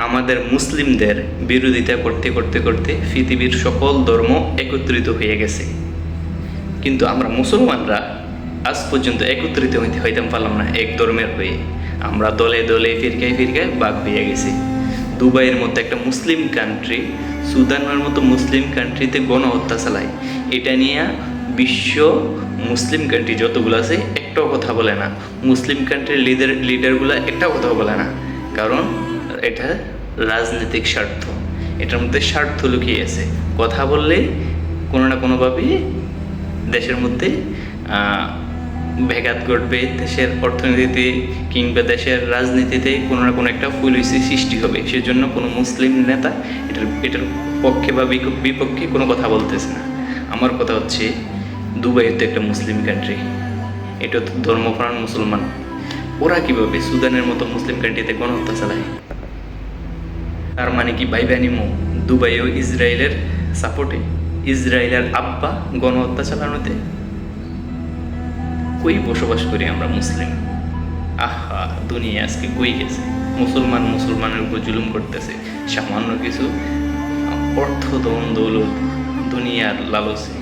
আমাদের মুসলিমদের বিরোধিতা করতে করতে করতে পৃথিবীর সকল ধর্ম একত্রিত হয়ে গেছে, কিন্তু আমরা মুসলমানরা আজ পর্যন্ত একত্রিত হইতে পারলাম না এক ধর্মের হয়ে। আমরা দলে দলে ফিরকায় ফিরকায় ভাগ হয়ে গেছি। দুবাইয়ের মতো একটা মুসলিম কান্ট্রি, সুদানের মতো মুসলিম কান্ট্রিতে গণহত্যা চালায়। এটা নিয়ে বিশ্ব মুসলিম কান্ট্রি যতগুলো আছে একটাও কথা বলে না। মুসলিম কান্ট্রির লিডারগুলো একটাও কথা বলে না, কারণ এটা রাজনৈতিক স্বার্থ। এটার মধ্যে স্বার্থ লুকিয়ে আছে। কথা বললেই কোনো না কোনোভাবে দেশের মধ্যে ব্যাঘাত ঘটবে, দেশের অর্থনীতিতে কিংবা দেশের রাজনীতিতে কোনো না কোনো একটা পলিসি সৃষ্টি হবে। সেজন্য কোনো মুসলিম নেতা এটার পক্ষে বা বিপক্ষে কোনো কথা বলতেছে না। আমার কথা হচ্ছে, দুবাই তো একটা মুসলিম কান্ট্রি, এটা তো ধর্মপ্রাণ মুসলমান। ওরা কীভাবে সুদানের মতো মুসলিম কান্ট্রিতে গণহত্যা চালায়? তার মানে কি ভাইবানিমো দুবাইও ইসরায়েলের সাপোর্টে, ইসরায়েলের আব্বা গণহত্যা চালানোতে? কই বসবাস করি আমরা মুসলিম? আহা, দুনিয়া আজকে কই গেছে। মুসলমানের উপর জুলুম করতেছে সামান্য কিছু অর্থ দৌলত দুনিয়ার লালসে।